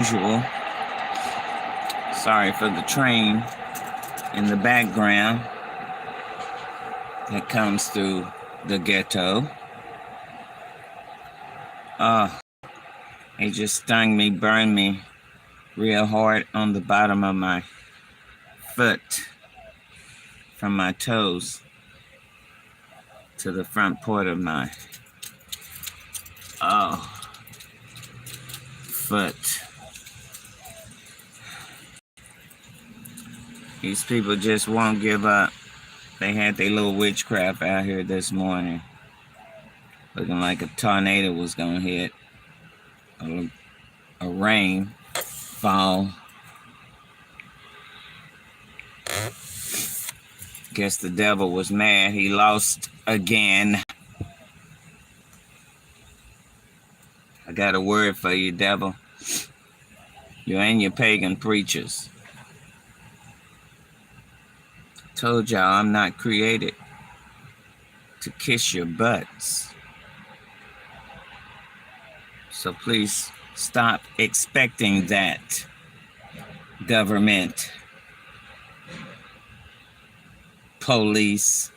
usual. Sorry for the train in the background that comes through the ghetto. It just stung me, burned me real hard on the bottom of my foot, from my toes to the front part of my foot. These people just won't give up. They had their little witchcraft out here this morning, looking like a tornado was gonna hit, a rain fall. Guess the devil was mad. He lost again. I got a word for you, devil. You and your pagan preachers. Told y'all I'm not created to kiss your butts. So please stop expecting that, government, police.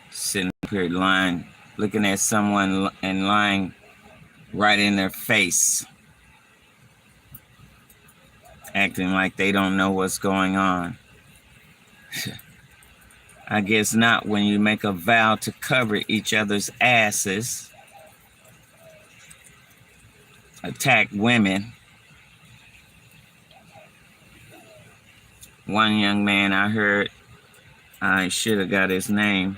Sitting up here lying, looking at someone and lying right in their face, acting like they don't know what's going on. I guess not when you make a vow to cover each other's asses, attack women. One young man I heard, I should have got his name,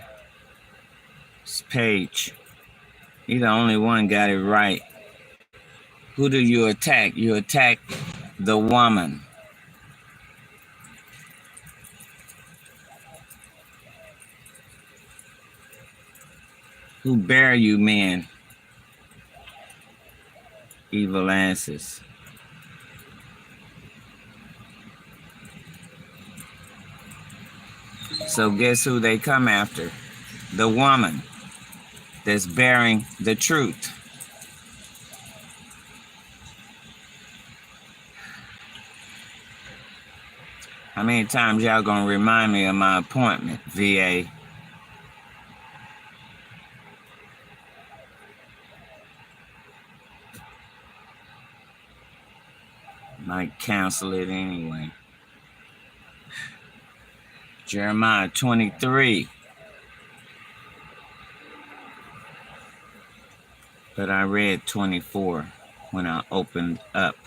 it's Page. He the only one got it right. Who do you attack? You attack the woman. Who bear you men? Evil asses. So guess who they come after? The woman that's bearing the truth. How many times y'all gonna remind me of my appointment, VA? Might cancel it anyway. Jeremiah 23. But I read 24 when I opened up.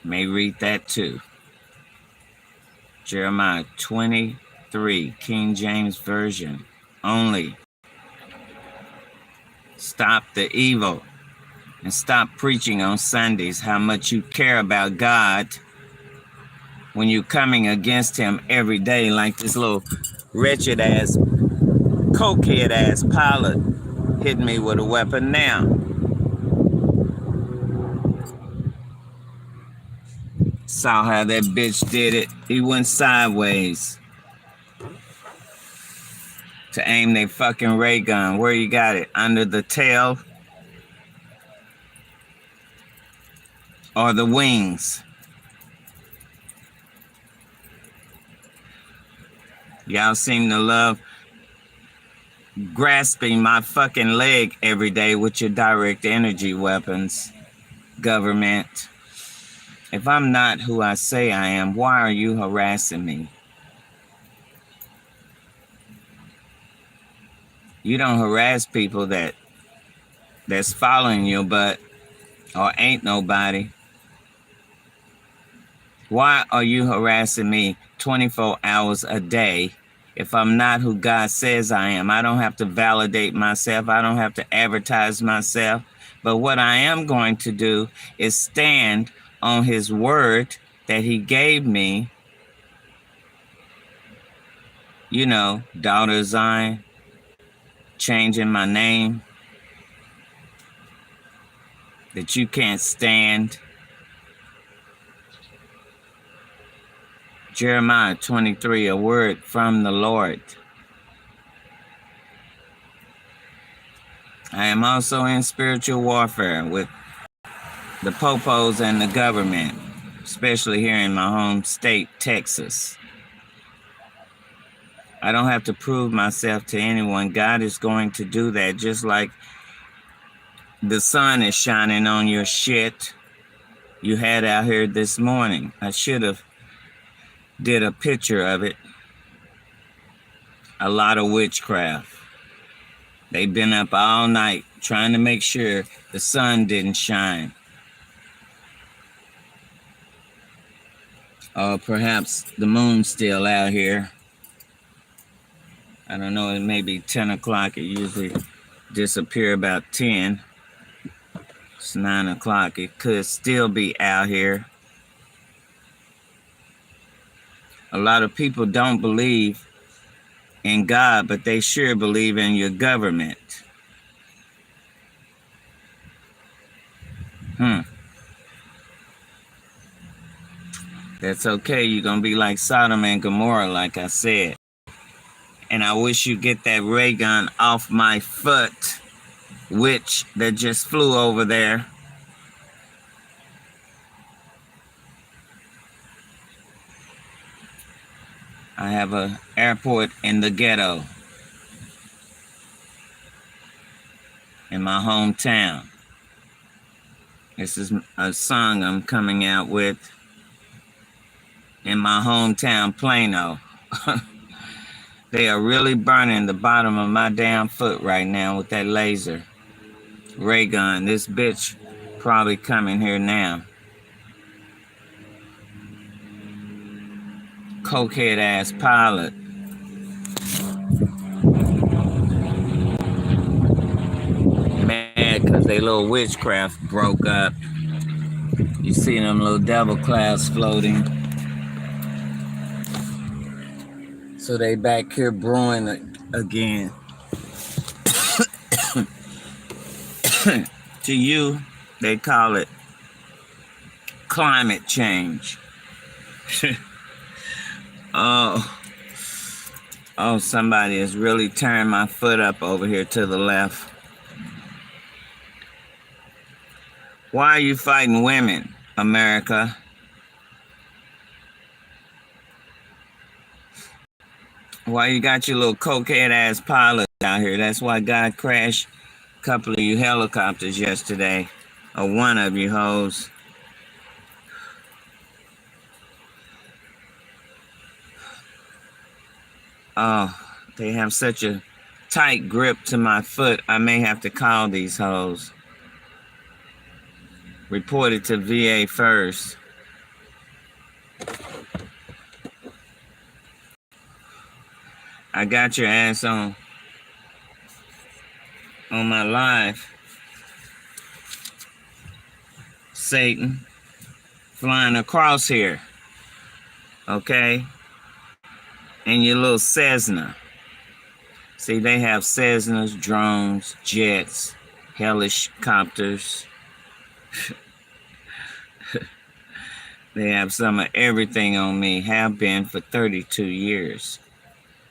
May read that too. Jeremiah 23, King James Version only. Stop the evil and stop preaching on Sundays how much you care about God when you're coming against him every day like this little wretched ass, cokehead ass pilot hit me with a weapon now. Saw how that bitch did it. He went sideways to aim their fucking ray gun. Where you got it? Under the tail or the wings? Y'all seem to love grasping my fucking leg every day with your direct energy weapons, government. If I'm not who I say I am, why are you harassing me? You don't harass people that's following you, but or ain't nobody. Why are you harassing me 24 hours a day if I'm not who God says I am? I don't have to validate myself. I don't have to advertise myself. But what I am going to do is stand on his word that he gave me. You know, daughter Zion, changing my name, that you can't stand. Jeremiah 23, a word from the Lord. I am also in spiritual warfare with the popos and the government, especially here in my home state, Texas. I don't have to prove myself to anyone. God is going to do that, just like the sun is shining on your shit you had out here this morning. I should have did a picture of it. A lot of witchcraft. They've been up all night trying to make sure the sun didn't shine. Or perhaps the moon's still out here. I don't know, it may be 10 o'clock. It usually disappear about 10. It's 9 o'clock. It could still be out here. A lot of people don't believe in God, but they sure believe in your government. That's okay. You're going to be like Sodom and Gomorrah, like I said. And I wish you get that ray gun off my foot, witch that just flew over there. I have an airport in the ghetto in my hometown. This is a song I'm coming out with in my hometown, Plano. They are really burning the bottom of my damn foot right now with that laser ray gun. This bitch probably coming here now. Cokehead ass pilot. Mad because they little witchcraft broke up. You see them little devil clouds floating. So they back here brewing again. To you, they call it climate change. Oh, somebody has really turned my foot up over here to the left. Why are you fighting women, America? Why you got your little cokehead ass pilots out here? That's why God crashed a couple of you helicopters yesterday, or one of you hoes. Oh, they have such a tight grip to my foot, I may have to call these hoes. Report it to VA first. I got your ass on my live. Satan, flying across here. Okay? And your little Cessna. See, they have Cessnas, drones, jets, helicopters. They have some of everything on me, have been for 32 years.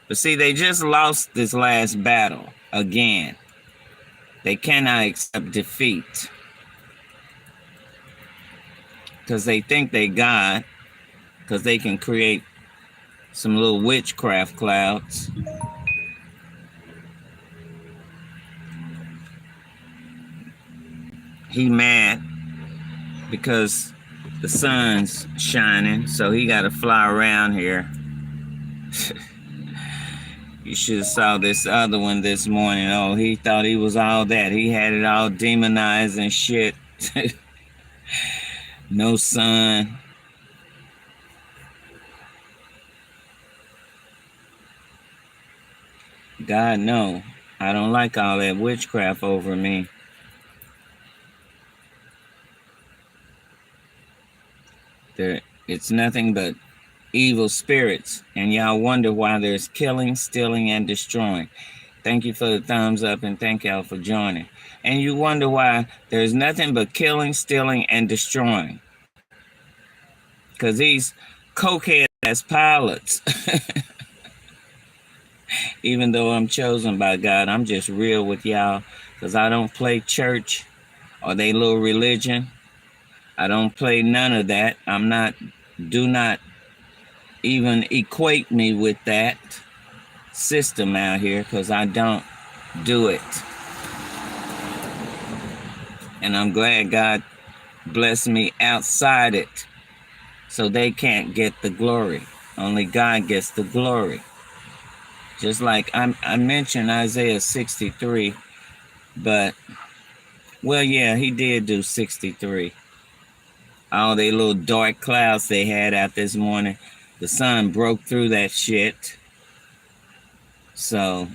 But see, they just lost this last battle again. They cannot accept defeat. Because they think they God. Because they can create some little witchcraft clouds. He mad because the sun's shining, so he got to fly around here. You should have saw this other one this morning. Oh, he thought he was all that. He had it all demonized and shit. No sun. God, no. I don't like all that witchcraft over me. It's nothing but evil spirits, and y'all wonder why there's killing, stealing, and destroying. Thank you for the thumbs up, and thank y'all for joining. And you wonder why there's nothing but killing, stealing, and destroying. Because these cokehead-ass pilots, even though I'm chosen by God, I'm just real with y'all. because I don't play church or they little religion. I don't play none of that. Do not even equate me with that system out here, because I don't do it. And I'm glad God blessed me outside it, so they can't get the glory. Only God gets the glory. Just like I mentioned Isaiah 63, but, well, yeah, he did do 63. All they little dark clouds they had out this morning, the sun broke through that shit. So,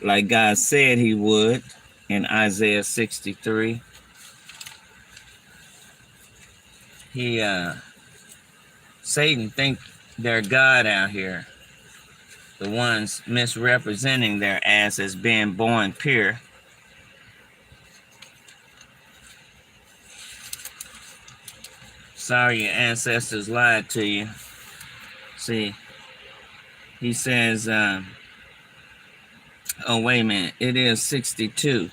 like God said he would in Isaiah 63, Satan think they're God out here. The ones misrepresenting their ass as being born pure. Sorry your ancestors lied to you. See, he says, oh, wait a minute, it is 62.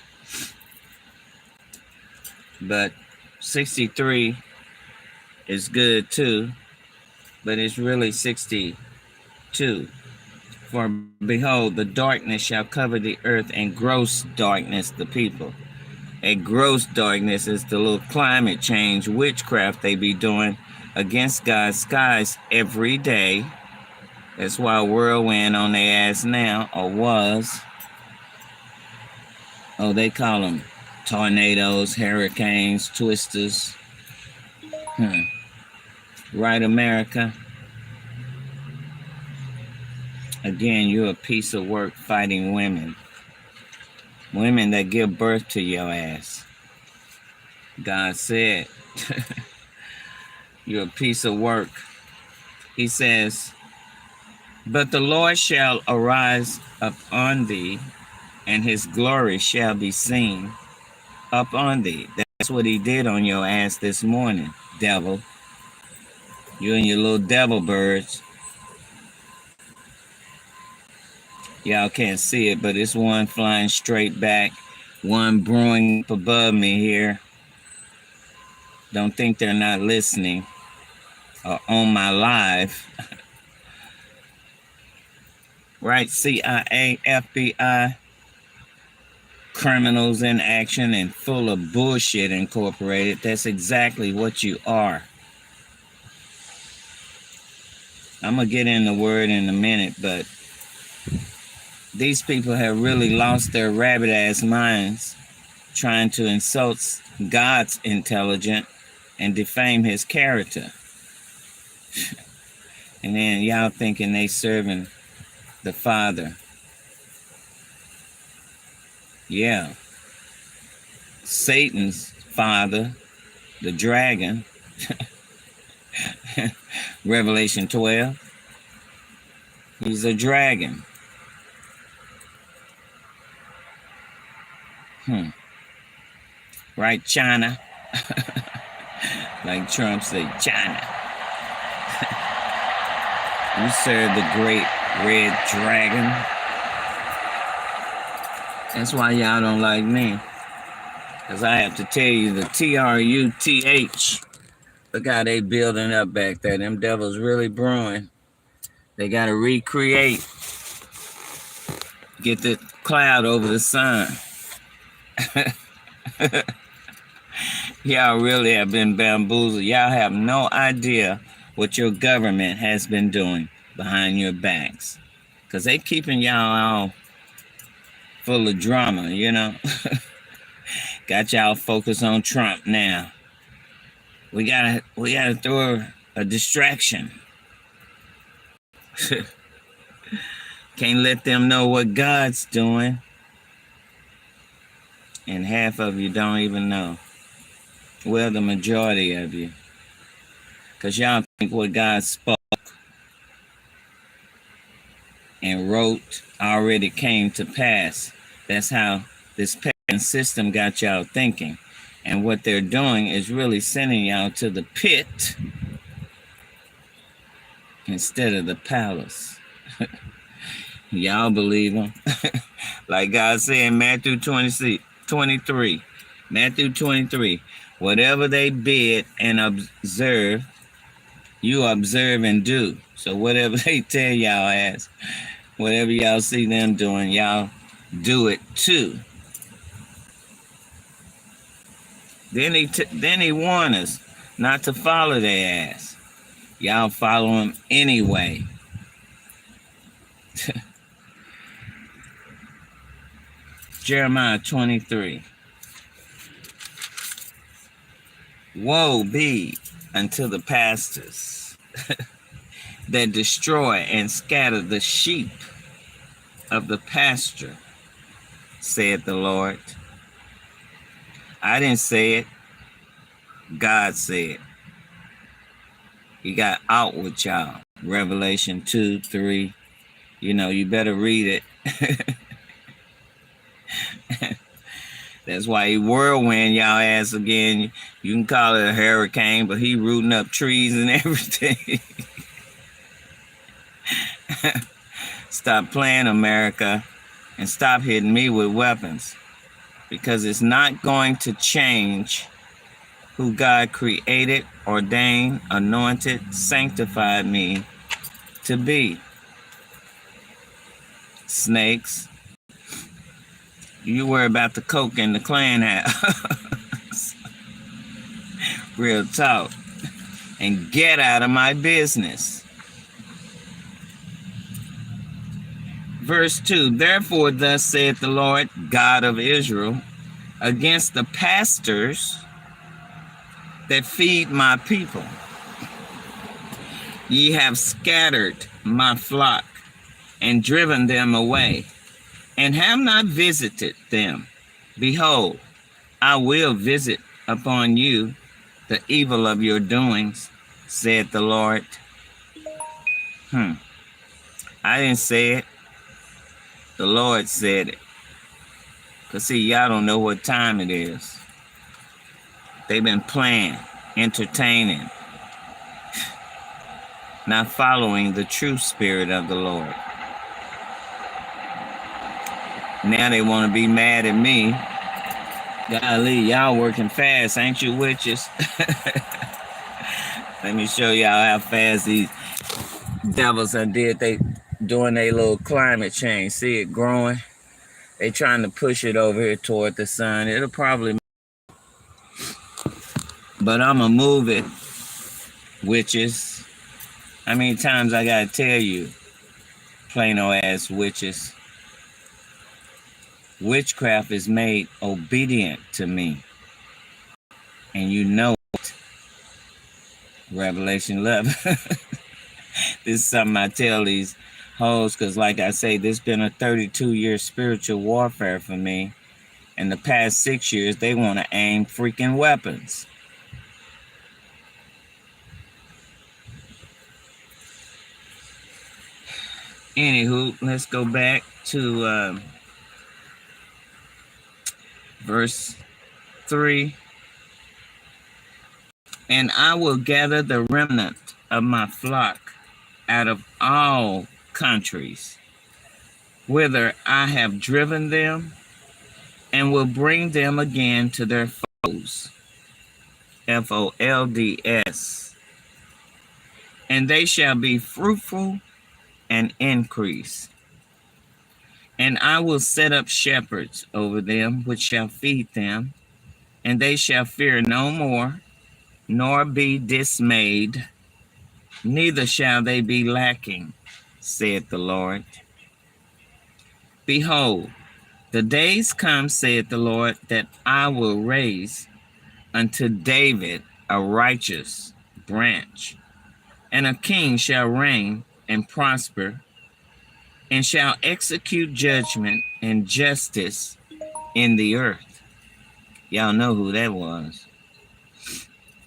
But 63 is good too, but it's really 62. For behold, the darkness shall cover the earth, and gross darkness the people. A gross darkness is the little climate change witchcraft they be doing against God's skies every day. That's why whirlwind on their ass now, or was. Oh, they call them tornadoes, hurricanes, twisters. Right, America? Again, you're a piece of work fighting women. Women that give birth to your ass. God said, you're a piece of work. He says, but the Lord shall arise upon thee, and his glory shall be seen upon thee. That's what he did on your ass this morning, devil. You and your little devil birds. Y'all can't see it, but it's one flying straight back, one brewing up above me here. Don't think they're not listening or on my live. Right, CIA, FBI, criminals in action and full of bullshit incorporated. That's exactly what you are. I'm going to get in the word in a minute, but these people have really lost their rabbit-ass minds trying to insult God's intelligence and defame his character. And then y'all thinking they serving the Father. Yeah. Satan's father, the dragon. Revelation 12. He's a dragon. Right, China? Like Trump said, China. You serve the great red dragon. That's why y'all don't like me. Because I have to tell you, the TRUTH. Look how they building up back there. Them devils really brewing. They got to recreate. Get the cloud over the sun. Y'all really have been bamboozled. Y'all have no idea what your government has been doing behind your backs. Because they keeping y'all all full of drama, you know. Got y'all focused on Trump now. We gotta throw a distraction. Can't let them know what God's doing. And half of you don't even know. Well, the majority of you. Because y'all think what God spoke and wrote already came to pass. That's how this pagan system got y'all thinking. And what they're doing is really sending y'all to the pit instead of the palace. Y'all believe them. Like God said in Matthew 26, 23. Matthew 23. Whatever they bid and observe, you observe and do. So whatever they tell y'all as, whatever y'all see them doing, y'all do it too. Then he warned us not to follow their ass. Y'all follow them anyway. Jeremiah 23. Woe be unto the pastors that destroy and scatter the sheep of the pasture, said the Lord. I didn't say it. God said. He got out with y'all. Revelation 2, 3. You know, you better read it. That's why he whirlwind y'all ass again. You can call it a hurricane, but he rooting up trees and everything. Stop playing, America, and stop hitting me with weapons, because it's not going to change who God created, ordained, anointed, sanctified me to be. Snakes. You worry about the coke in the Klan house. Real talk. And get out of my business. Verse 2, therefore thus saith the Lord God of Israel, against the pastors that feed my people, ye have scattered my flock and driven them away, and have not visited them. Behold, I will visit upon you the evil of your doings, said the Lord. I didn't say it. The Lord said it. Because see, y'all don't know what time it is. They've been playing, entertaining, not following the true spirit of the Lord. Now they want to be mad at me. Golly, y'all working fast, ain't you, witches? Let me show y'all how fast these devils did. They doing their little climate change. See it growing? They trying to push it over here toward the sun. It'll probably, but I'm gonna move it, witches. How many times I gotta tell you, plain old ass witches? Witchcraft is made obedient to me. And you know it. Revelation 11. This is something I tell these hoes, because like I say, this has been a 32-year spiritual warfare for me. In the past 6 years, they want to aim freaking weapons. Anywho, let's go back to verse 3. And I will gather the remnant of my flock out of all countries, whither I have driven them, and will bring them again to their foes, FOLDS, and they shall be fruitful and increase. And I will set up shepherds over them, which shall feed them, and they shall fear no more, nor be dismayed, neither shall they be lacking, saith the Lord. Behold, the days come, saith the Lord, that I will raise unto David a righteous branch, and a king shall reign and prosper, and shall execute judgment and justice in the earth. Y'all know who that was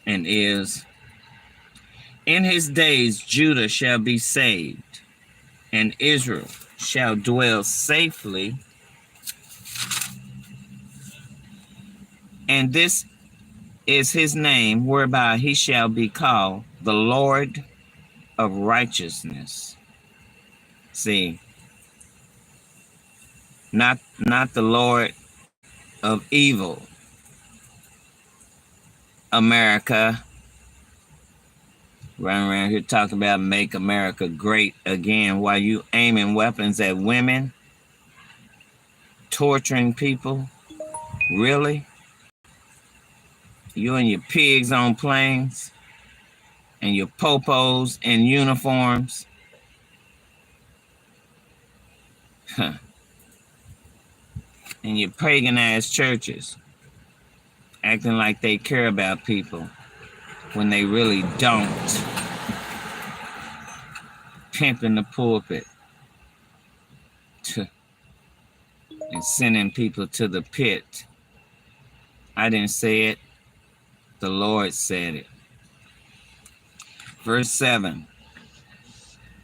and is. In his days Judah shall be saved, and Israel shall dwell safely. And this is his name, whereby he shall be called the Lord of righteousness. See, not the Lord of evil. America, running around here talking about make America great again while you aiming weapons at women, torturing people. Really? You and your pigs on planes and your popos in uniforms. Huh. And your pagan ass churches acting like they care about people when they really don't. Pimping the pulpit and sending people to the pit. I didn't say it. The Lord said it. Verse 7.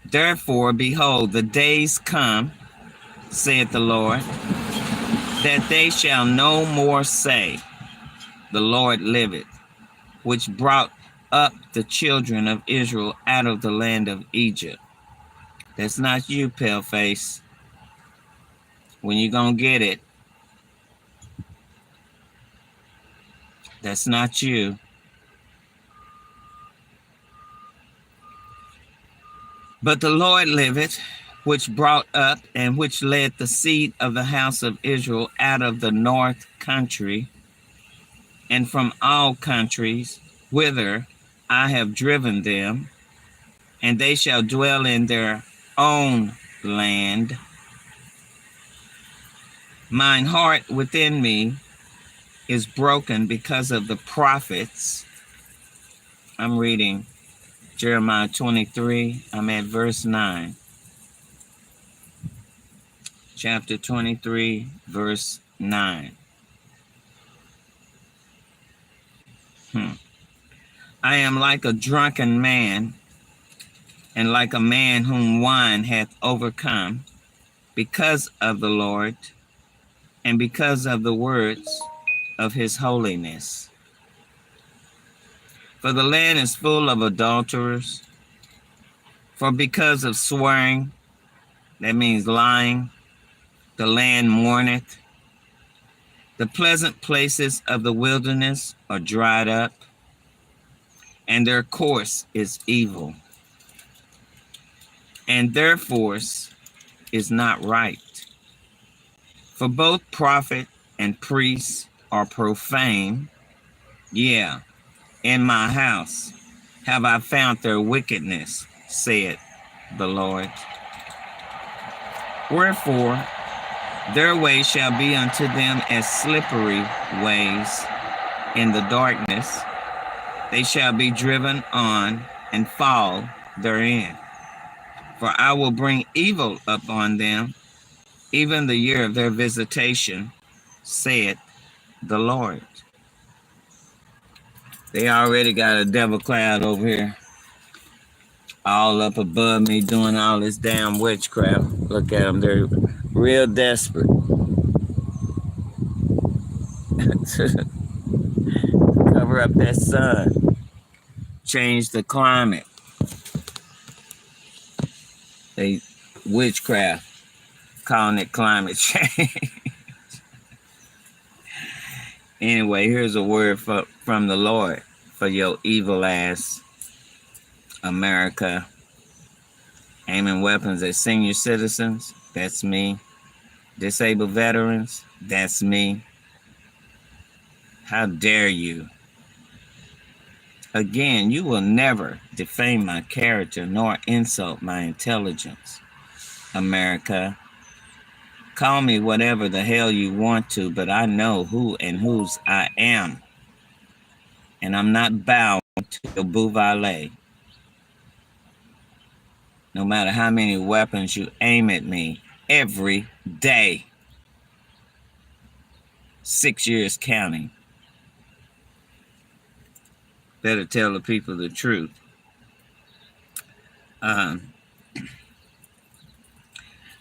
Therefore, behold, the days come, saith the Lord, that they shall no more say, the Lord liveth, which brought up the children of Israel out of the land of Egypt. That's not you, paleface. When you gonna get it, that's not you. But the Lord liveth, which brought up and which led the seed of the house of Israel out of the north country, and from all countries whither I have driven them, and they shall dwell in their own land. Mine heart within me is broken because of the prophets. I'm reading Jeremiah 23. I'm at verse 9. Chapter 23, verse 9. I am like a drunken man, and like a man whom wine hath overcome, because of the Lord, and because of the words of his holiness. For the land is full of adulterers, for because of swearing, that means lying, the land mourneth. The pleasant places of the wilderness are dried up, and their course is evil, and their force is not right. For both prophet and priest are profane. Yeah, in my house have I found their wickedness, saith the Lord. Wherefore, their way shall be unto them as slippery ways in the darkness. They shall be driven on and fall therein. For I will bring evil upon them, even the year of their visitation, saith the Lord. They already got a devil cloud over here, all up above me, doing all this damn witchcraft. Look at them, they're real desperate. Cover up that sun, change the climate. They witchcraft, calling it climate change. Anyway, here's a word from the Lord for your evil ass, America. Aiming weapons at senior citizens, that's me. Disabled veterans, that's me. How dare you? Again, you will never defame my character nor insult my intelligence, America. Call me whatever the hell you want to, but I know who and whose I am. And I'm not bound to your bouvalet. No matter how many weapons you aim at me every day. 6 years counting. Better tell the people the truth.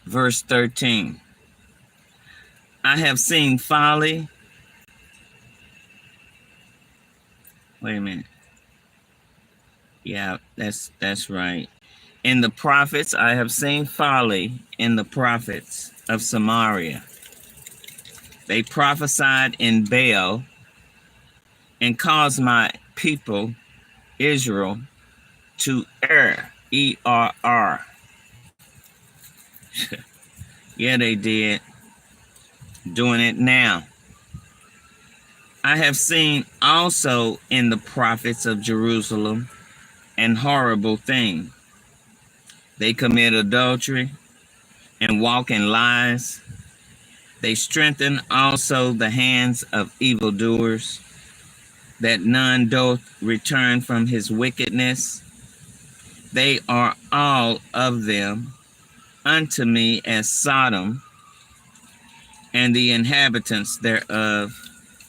Verse 13. I have seen folly. Wait a minute. Yeah, that's right. In the prophets, I have seen folly in the prophets of Samaria. They prophesied in Baal and caused my people, Israel, to err. E-R-R. Yeah, they did. Doing it now. I have seen also in the prophets of Jerusalem an horrible thing. They commit adultery and walk in lies. They strengthen also the hands of evildoers, that none doth return from his wickedness. They are all of them unto me as Sodom, and the inhabitants thereof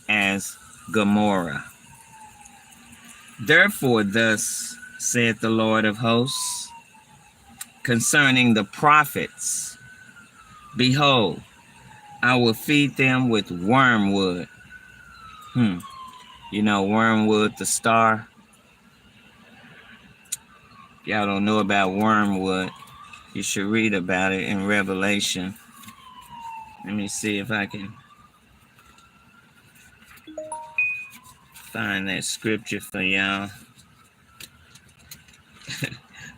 as Gomorrah. Therefore thus saith the Lord of hosts concerning the prophets, behold, I will feed them with wormwood. You know, wormwood, the star. If y'all don't know about wormwood, you should read about it in Revelation. Let me see if I can find that scripture for y'all.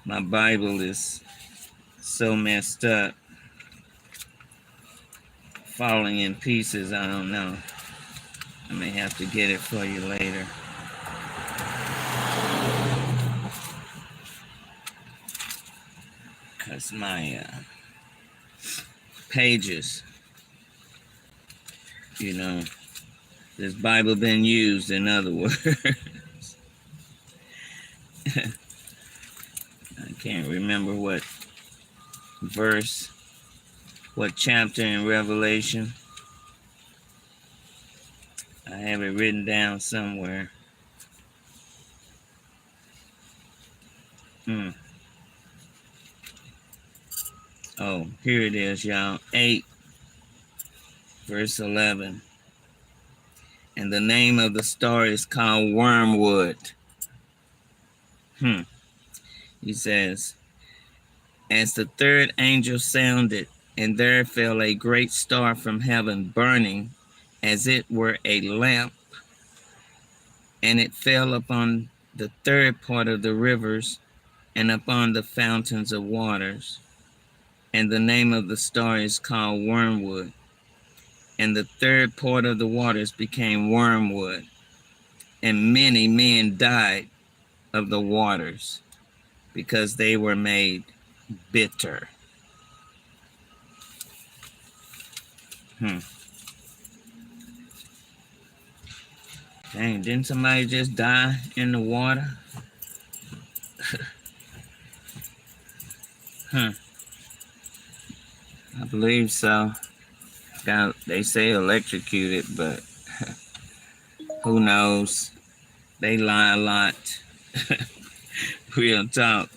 My Bible is so messed up, falling in pieces. I don't know. I may have to get it for you later. Because my pages, you know, this Bible been used, in other words. I can't remember what verse, what chapter in Revelation. I have it written down somewhere. Oh, here it is, y'all. 8, verse 11. And the name of the star is called Wormwood. He says, as the third angel sounded, and there fell a great star from heaven, burning as it were a lamp, and it fell upon the third part of the rivers and upon the fountains of waters. And the name of the star is called Wormwood. And the third part of the waters became wormwood, and many men died of the waters, because they were made bitter. Dang, didn't somebody just die in the water? I believe so. They say electrocuted, but who knows? They lie a lot. Real talk.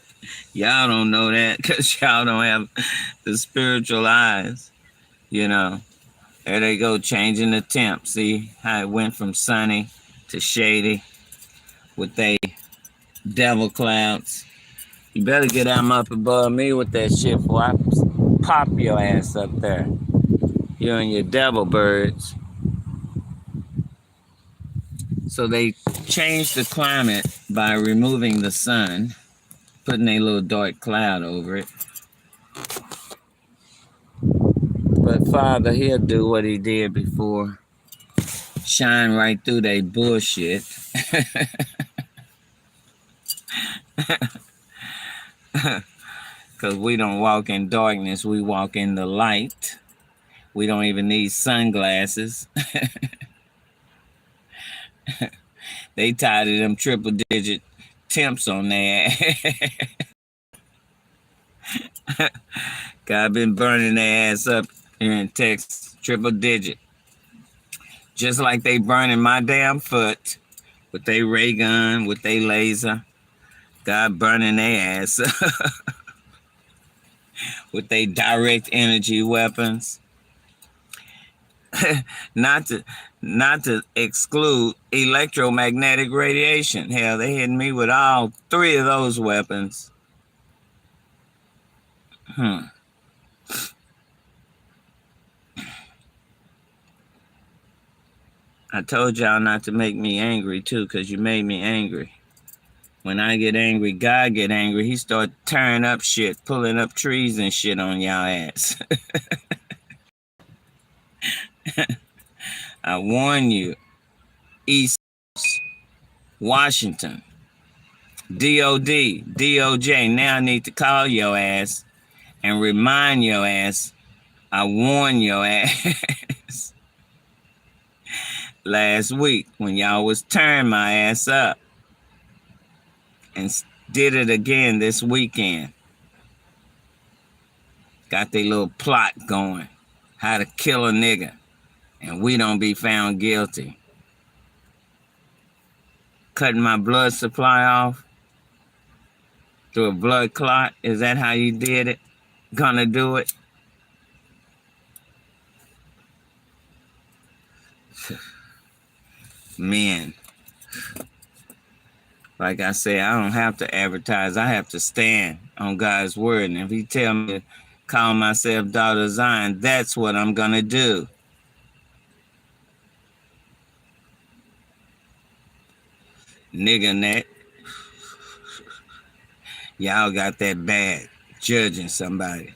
Y'all don't know that because y'all don't have the spiritual eyes. You know, there they go, changing the temp. See how it went from sunny to shady with they devil clouds. You better get them up above me with that shit before I pop your ass up there. You and your devil birds. So they changed the climate by removing the sun, putting a little dark cloud over it. But Father, he'll do what he did before. Shine right through they bullshit. Because we don't walk in darkness, we walk in the light. We don't even need sunglasses. They tired of them triple-digit temps on their ass. God been burning their ass up here in Texas, triple-digit. Just like they burning my damn foot with their ray gun, with their laser. God burning their ass with their direct energy weapons. not to exclude electromagnetic radiation. Hell, they hitting me with all 3 of those weapons. I told y'all not to make me angry too, because you made me angry. When I get angry, God get angry. He start tearing up shit, pulling up trees and shit on y'all ass. I warn you, East Washington, DOD, DOJ, now I need to call your ass and remind your ass, I warned your ass last week when y'all was tearing my ass up, and did it again this weekend. Got their little plot going, how to kill a nigga, and we don't be found guilty. Cutting my blood supply off through a blood clot, is that how you did it? Gonna do it? Men. Like I say, I don't have to advertise. I have to stand on God's word. And if he tell me to call myself daughter Zion, that's what I'm going to do. Nigga net. Y'all got that bad, judging somebody.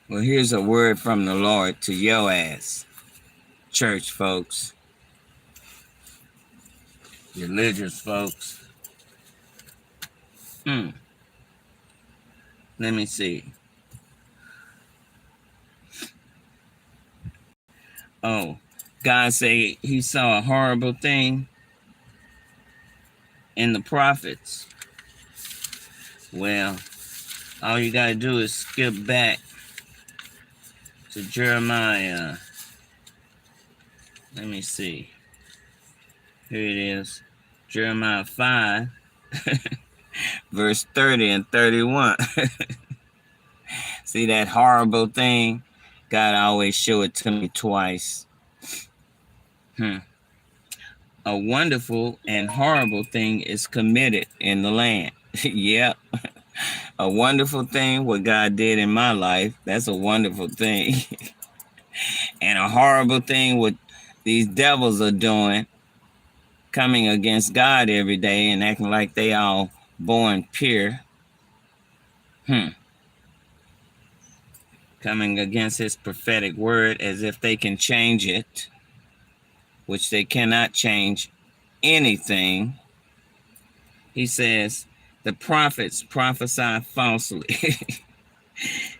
Well, here's a word from the Lord to your ass, church folks, religious folks. Let me see. Oh, God say he saw a horrible thing in the prophets. Well, all you got to do is skip back to Jeremiah. Let me see. Here it is. Jeremiah 5, verse 30 and 31. See that horrible thing? God always show it to me twice. A wonderful and horrible thing is committed in the land. Yep. A wonderful thing, what God did in my life, that's a wonderful thing. And a horrible thing, what these devils are doing, coming against God every day and acting like they all born pure. Coming against his prophetic word as if they can change it, which they cannot change anything. He says, the prophets prophesy falsely,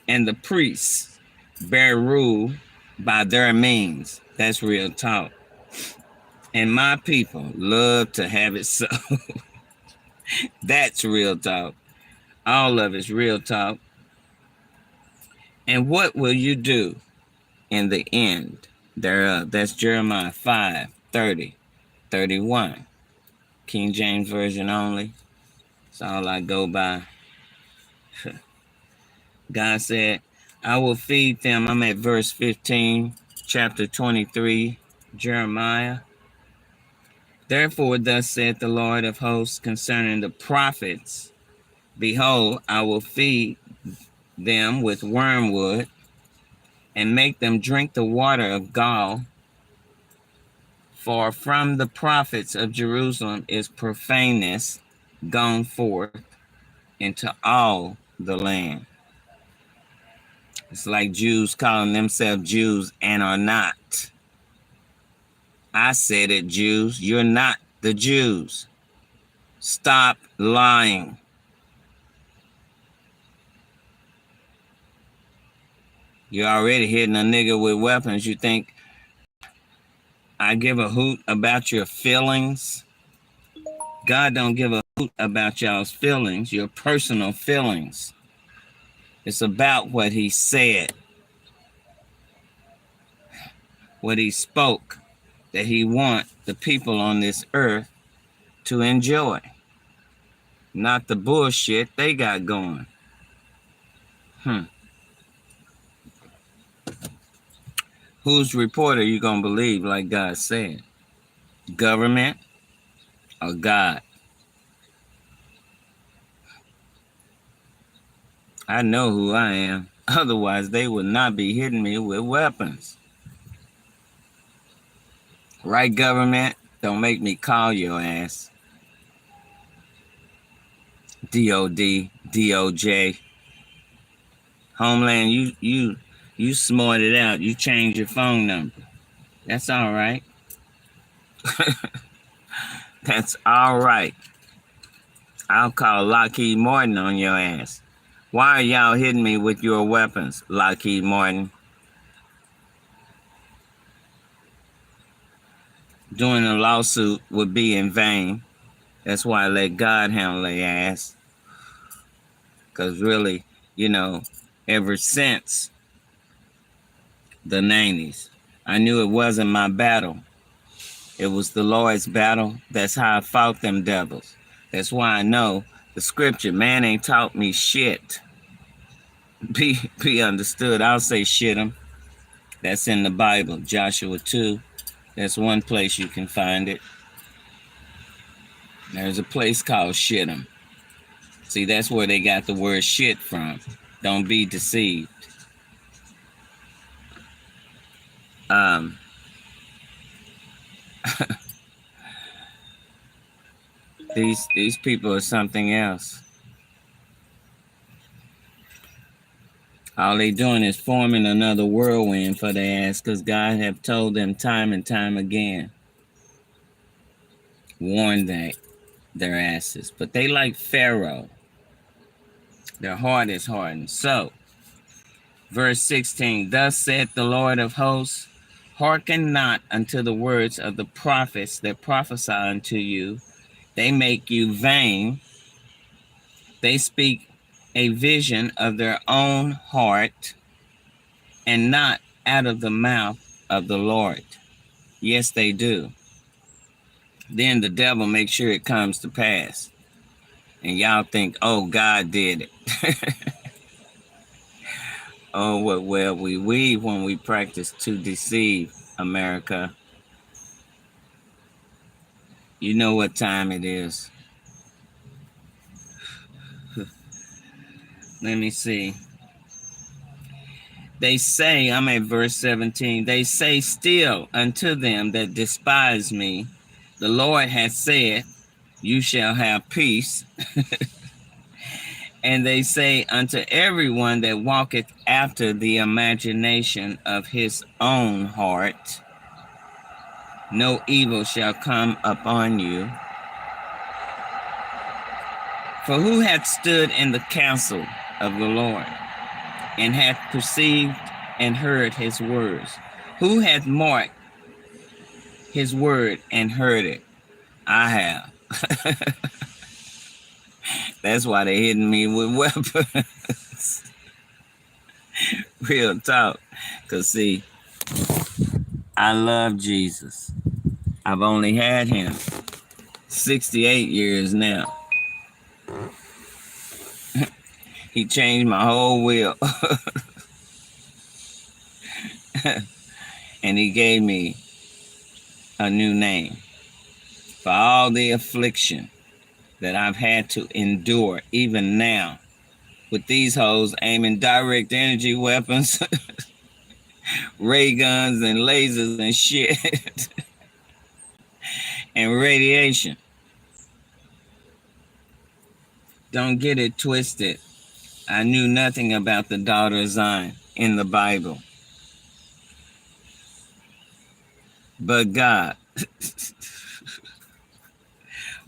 and the priests bear rule by their means. That's real talk. And my people love to have it so. That's real talk. All of it's real talk. And what will you do in the end thereof? That's Jeremiah 5, 30, 31. King James Version only. That's all I go by. God said, I will feed them. I'm at verse 15, chapter 23, Jeremiah. Therefore, thus saith the Lord of hosts concerning the prophets, behold, I will feed them with wormwood and make them drink the water of gall. For from the prophets of Jerusalem is profaneness gone forth into all the land. It's like Jews calling themselves Jews and are not. I said it, Jews. You're not the Jews. Stop lying. You're already hitting a nigga with weapons. You think I give a hoot about your feelings? God don't give a hoot about y'all's feelings, your personal feelings. It's about what he said, what he spoke, that he wants the people on this earth to enjoy, not the bullshit they got going. Whose report are you going to believe, like God said? Government or God? I know who I am. Otherwise, they would not be hitting me with weapons. Right, government? Don't make me call your ass. DOD, DOJ. Homeland, you smarted out. You changed your phone number. That's all right. That's all right. I'll call Lockheed Martin on your ass. Why are y'all hitting me with your weapons, Lockheed Martin? Doing a lawsuit would be in vain. That's why I let God handle their ass. Because really, ever since the 90s, I knew it wasn't my battle. It was the Lord's battle. That's how I fought them devils. That's why I know the scripture, man ain't taught me shit. Be understood. I'll say shit 'em. That's in the Bible, Joshua 2. That's one place you can find it. There's a place called Shittim. See, that's where they got the word shit from. Don't be deceived. These people are something else. All they doing is forming another whirlwind for their ass, because God have told them time and time again. Warned their asses. But they like Pharaoh. Their heart is hardened. So, verse 16, thus saith the Lord of hosts, hearken not unto the words of the prophets that prophesy unto you. They make you vain. They speak a vision of their own heart, and not out of the mouth of the Lord. Yes, they do. Then the devil makes sure it comes to pass. And y'all think, oh, God did it. Oh, well, we weave when we practice to deceive, America. You know what time it is. Let me see. They say, I'm at verse 17, they say still unto them that despise me, the Lord hath said, you shall have peace. And they say unto everyone that walketh after the imagination of his own heart, no evil shall come upon you. For who hath stood in the counsel of the Lord, and hath perceived and heard his words? Who hath marked his word and heard it? I have. That's why they hitting me with weapons. Real talk. Because see, I love Jesus. I've only had him 68 years now. He changed my whole will. And he gave me a new name. For all the affliction that I've had to endure, even now, with these hoes aiming direct energy weapons, ray guns and lasers and shit, and radiation. Don't get it twisted. I knew nothing about the daughter of Zion in the Bible. But God,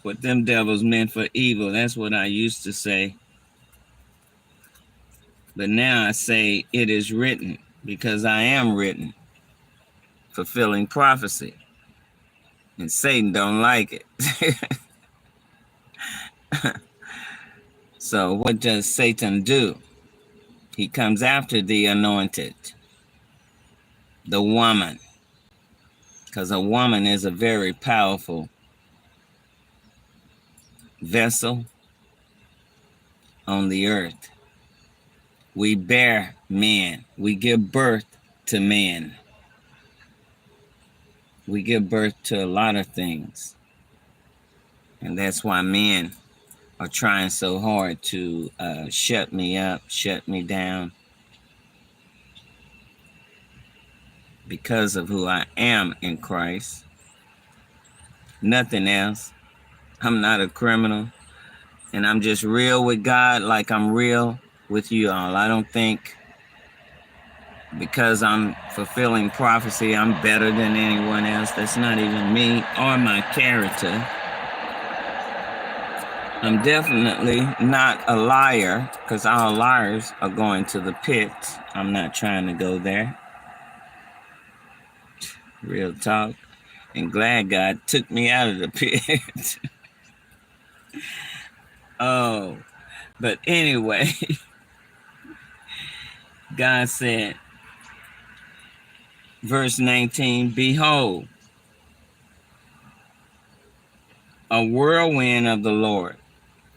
what them devils meant for evil, that's what I used to say. But now I say it is written, because I am written, fulfilling prophecy. And Satan don't like it. So what does Satan do? He comes after the anointed, the woman, because a woman is a very powerful vessel on the earth. We bear men. We give birth to men. We give birth to a lot of things. And that's why men are trying so hard to shut me up, shut me down, because of who I am in Christ. Nothing else. I'm not a criminal. And I'm just real with God like I'm real with you all. I don't think because I'm fulfilling prophecy, I'm better than anyone else. That's not even me or my character. I'm definitely not a liar, because all liars are going to the pit. I'm not trying to go there. Real talk. And glad God took me out of the pit. Oh, but anyway, God said, verse 19, behold, a whirlwind of the Lord.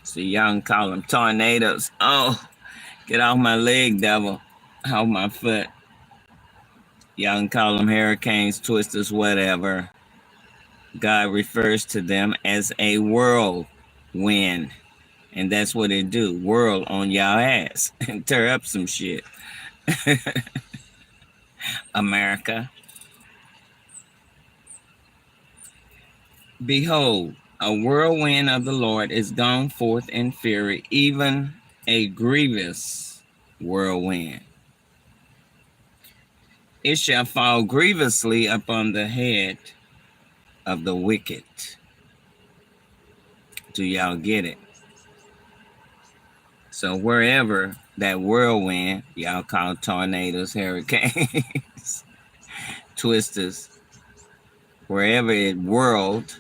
See, y'all can call them tornadoes. Oh, get off my leg, devil. Off my foot. Y'all can call them hurricanes, twisters, whatever. God refers to them as a whirlwind. And that's what it do. Whirl on y'all ass and tear up some shit. America. Behold, a whirlwind of the Lord is gone forth in fury, even a grievous whirlwind. It shall fall grievously upon the head of the wicked. Do y'all get it? So wherever that whirlwind, y'all call tornadoes, hurricanes, twisters, wherever it whirled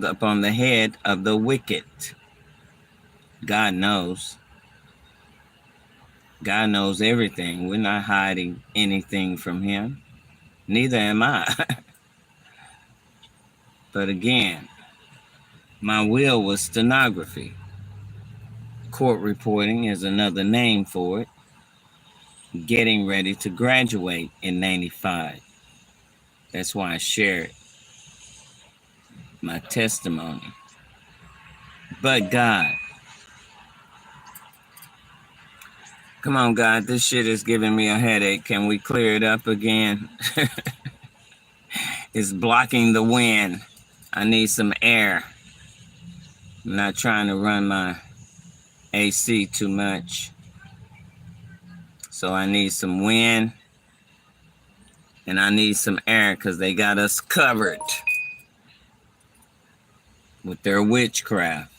upon the head of the wicked. God knows. God knows everything. We're not hiding anything from him. Neither am I. But again, my will was stenography. Court reporting is another name for it. Getting ready to graduate in 95. That's why I shared my testimony. But God, come on, God, this shit is giving me a headache. Can we clear it up again? It's blocking the wind. I need some air. I'm not trying to run my AC too much. So I need some wind and I need some air because they got us covered with their witchcraft.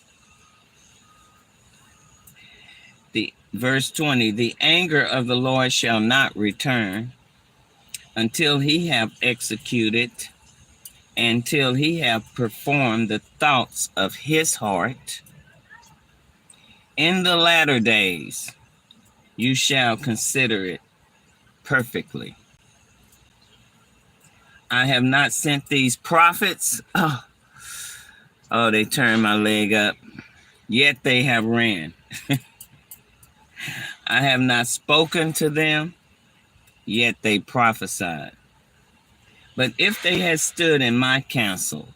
The verse 20, the anger of the Lord shall not return until he have executed, until he have performed the thoughts of his heart. In the latter days, you shall consider it perfectly. I have not sent these prophets. Oh, they turned my leg up. Yet they have ran. I have not spoken to them, yet they prophesied. But if they had stood in my counsel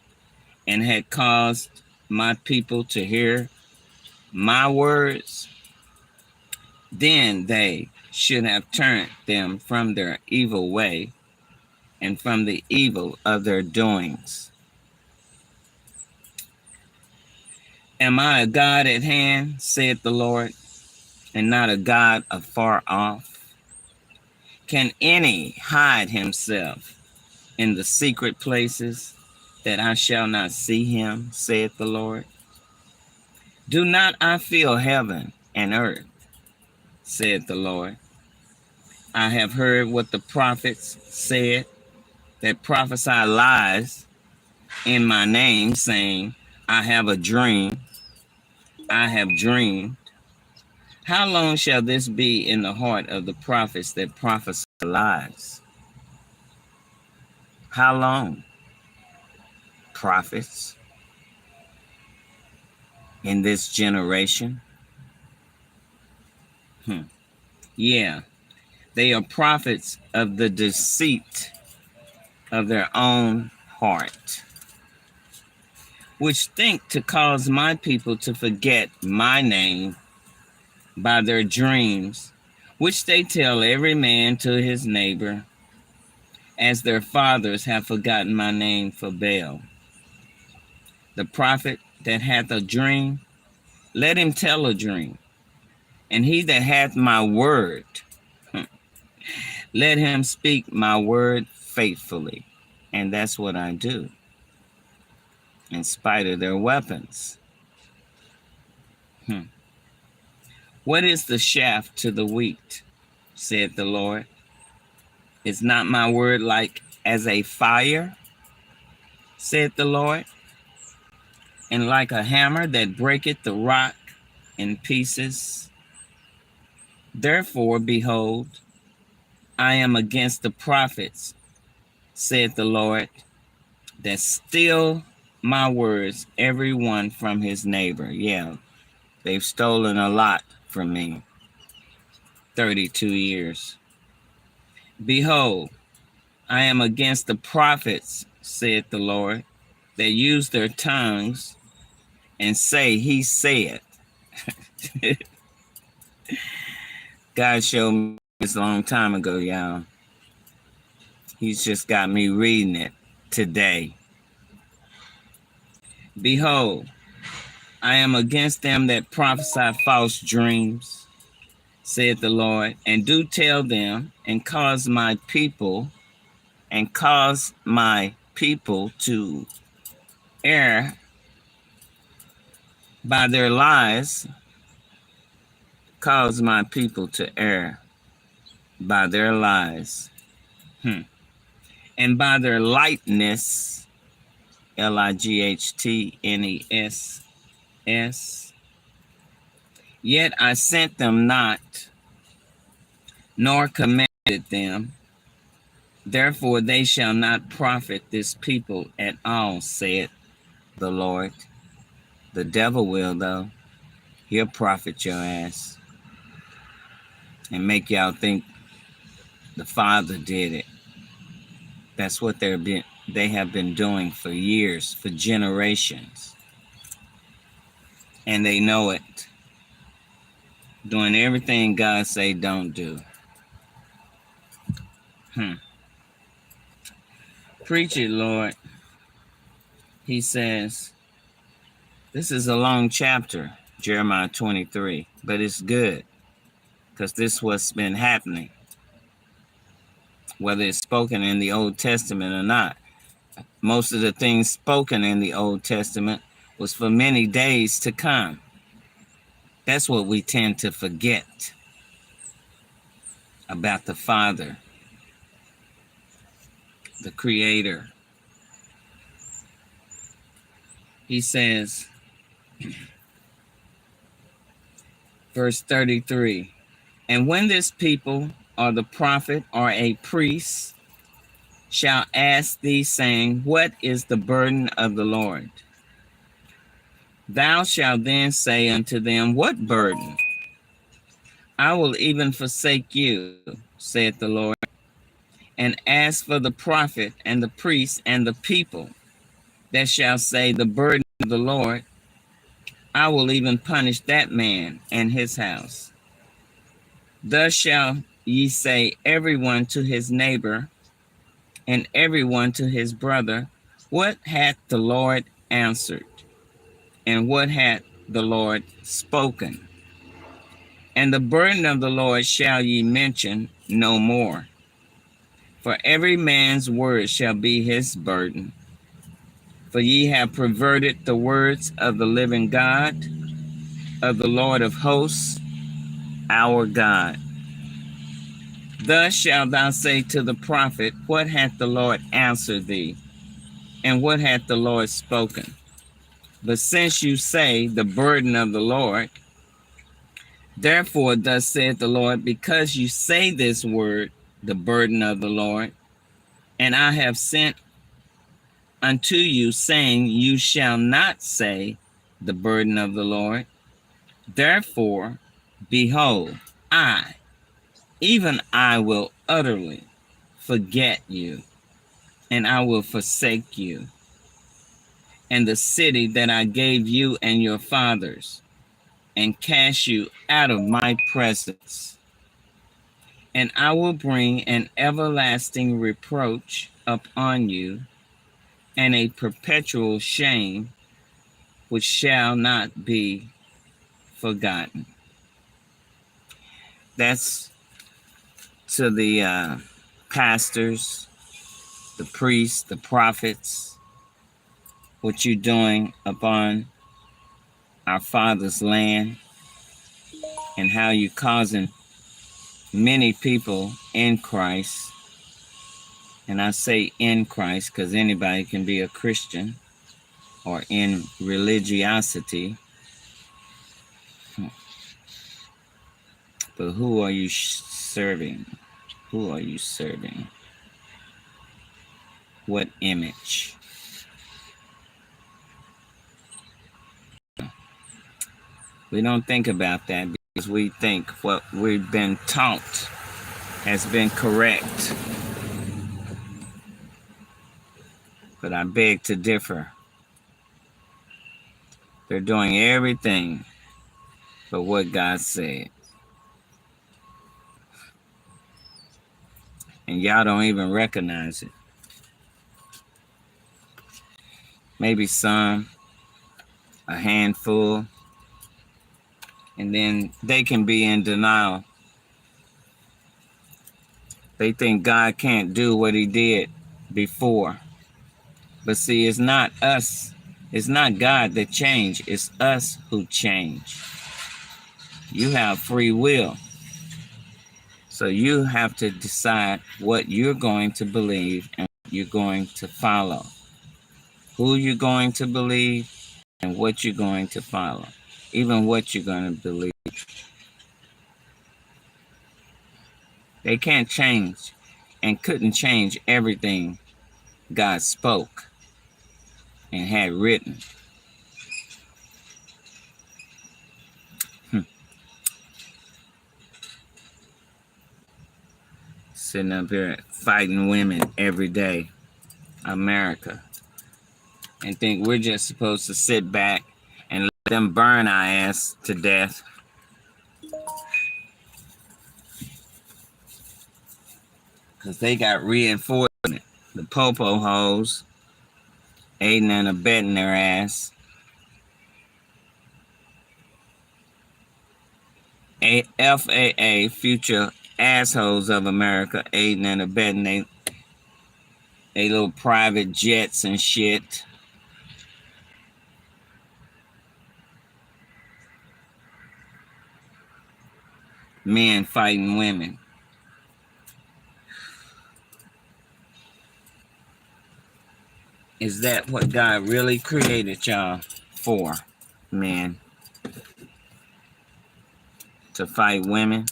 and had caused my people to hear my words, then they should have turned them from their evil way and from the evil of their doings. Am I a God at hand, saith the Lord, and not a God afar off? Can any hide himself in the secret places that I shall not see him, saith the Lord? Do not I feel heaven and earth, saith the Lord? I have heard what the prophets said that prophesy lies in my name, saying, I have a dream, I have dreamed. How long shall this be in the heart of the prophets that prophesy lies? How long, prophets, in this generation? Yeah, they are prophets of the deceit of their own heart, which think to cause my people to forget my name by their dreams, which they tell every man to his neighbor, as their fathers have forgotten my name for Baal. The prophet that hath a dream, let him tell a dream. And he that hath my word, let him speak my word faithfully. And that's what I do, in spite of their weapons. What is the shaft to the wheat, said the Lord? Is not my word like as a fire, said the Lord, and like a hammer that breaketh the rock in pieces? Therefore, behold, I am against the prophets, said the Lord, that steal my words, every one from his neighbor. Yeah, they've stolen a lot from me. 32 years. Behold, I am against the prophets, said the Lord, that use their tongues and say, he said. God showed me this a long time ago, y'all. He's just got me reading it today. Behold, I am against them that prophesy false dreams, said the Lord, and do tell them, and cause my people to err by their lies, cause my people to err by their lies, and by their lightness, lightness, yet I sent them not, nor commanded them. Therefore they shall not profit this people at all, said the Lord. The devil will, though. He'll profit your ass and make y'all think the Father did it. That's what they have been doing for years, for generations. And they know it. Doing everything God say don't do. Preach it, Lord. He says, this is a long chapter, Jeremiah 23, but it's good because this is what's been happening, whether it's spoken in the Old Testament or not. Most of the things spoken in the Old Testament was for many days to come. That's what we tend to forget about the Father, the Creator. He says, verse 33, and when this people or the prophet or a priest shall ask thee, saying, what is the burden of the Lord? Thou shalt then say unto them, what burden? I will even forsake you, saith the Lord, and ask for the prophet and the priest and the people that shall say, the burden of the Lord. I will even punish that man and his house. Thus shall ye say, everyone to his neighbor, and everyone to his brother, what hath the Lord answered? And what hath the Lord spoken? And the burden of the Lord shall ye mention no more. For every man's word shall be his burden. For ye have perverted the words of the living God, of the Lord of hosts, our God. Thus shalt thou say to the prophet, what hath the Lord answered thee? And what hath the Lord spoken? But since you say, the burden of the Lord, therefore thus saith the Lord, because you say this word, the burden of the Lord, and I have sent unto you, saying, you shall not say, the burden of the Lord. Therefore, behold, even I will utterly forget you, and I will forsake you, and the city that I gave you and your fathers, and cast you out of my presence. And I will bring an everlasting reproach upon you, and a perpetual shame which shall not be forgotten. That's to the pastors, the priests, the prophets, what you're doing upon our Father's land, and how you're causing many people in Christ, and I say in Christ because anybody can be a Christian, or in religiosity, but who are you serving? Who are you serving? What image? We don't think about that because we think what we've been taught has been correct. But I beg to differ. They're doing everything but what God said. And y'all don't even recognize it. Maybe some, a handful, and then they can be in denial. They think God can't do what he did before. But see, it's not us. It's not God that changed. It's us who change. You have free will. So you have to decide what you're going to believe and what you're going to follow. Who you're going to believe and what you're going to follow. Even what you're going to believe. They can't change and couldn't change everything God spoke and had written. Sitting up here fighting women every day, America, and think we're just supposed to sit back and let them burn our ass to death. Because they got reinforcement. The popo hoes aiding and abetting their ass. FAA, future assholes of America, aiding and abetting they little private jets and shit. Men fighting women. Is that what God really created y'all for, men? To fight women?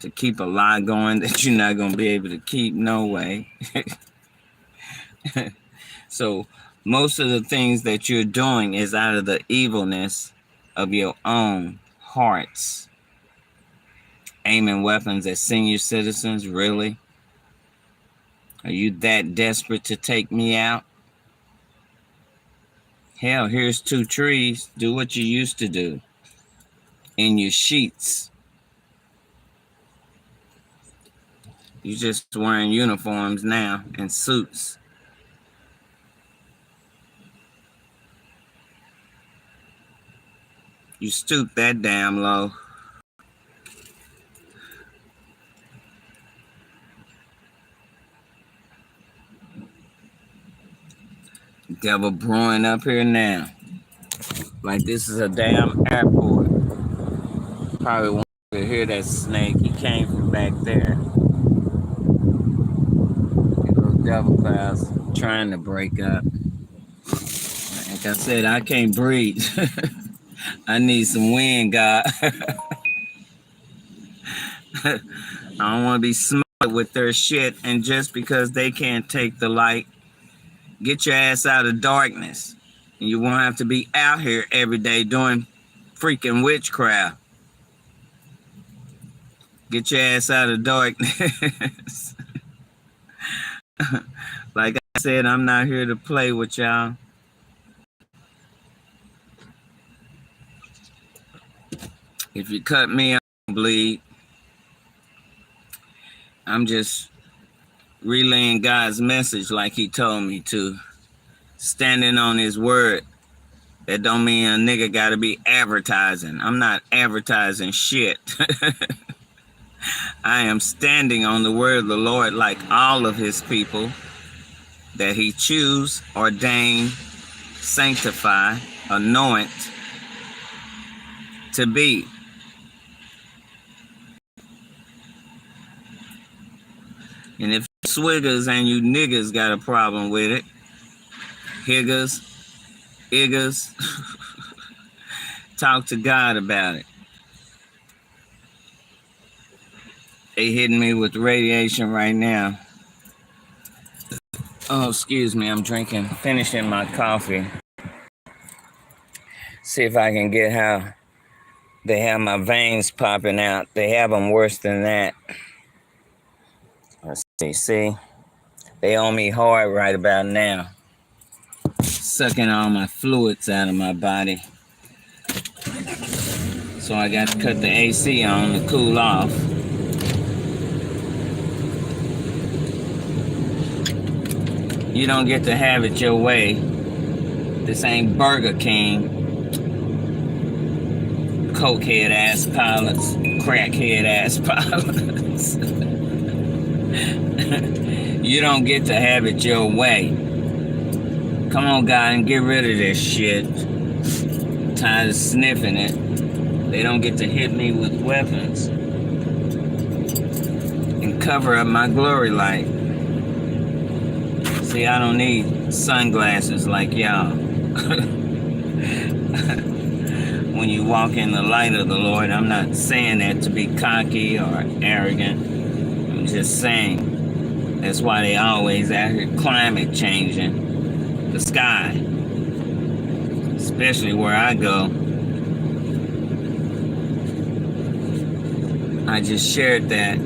To keep a lie going that you're not going to be able to keep? No way. So most of the things that you're doing is out of the evilness of your own hearts. Aiming weapons at senior citizens, really? Are you that desperate to take me out? Hell, here's 2 trees. Do what you used to do. In your sheets. You just wearing uniforms now and suits. You stoop that damn low. Devil brewing up here now. Like this is a damn airport. Probably won't hear that snake. He came from back there. Those devil clouds trying to break up. Like I said, I can't breathe. I need some wind, God. I don't want to be smart with their shit, and just because they can't take the light, get your ass out of darkness. And you won't have to be out here every day doing freaking witchcraft. Get your ass out of darkness. Like I said, I'm not here to play with y'all. If you cut me, I don't bleed. I'm just relaying God's message like he told me to. Standing on his word. That don't mean a nigga gotta be advertising. I'm not advertising shit. I am standing on the word of the Lord like all of his people that he choose, ordain, sanctify, anoint to be. And if swiggers and you niggas got a problem with it, higgers, iggers, talk to God about it. They hitting me with radiation right now. Oh, excuse me, I'm finishing my coffee. See if I can get how they have my veins popping out. They have them worse than that. Let's see, they on me hard right about now. Sucking all my fluids out of my body. So I got to cut the AC on to cool off. You don't get to have it your way. This ain't Burger King. Cokehead ass pilots, crackhead ass pilots. You don't get to have it your way. Come on, God, and get rid of this shit. I'm tired of sniffing it. They don't get to hit me with weapons and cover up my glory light. See, I don't need sunglasses like y'all. When you walk in the light of the Lord, I'm not saying that to be cocky or arrogant. I'm just saying that's why they always out here climate changing the sky, especially where I go. I just shared that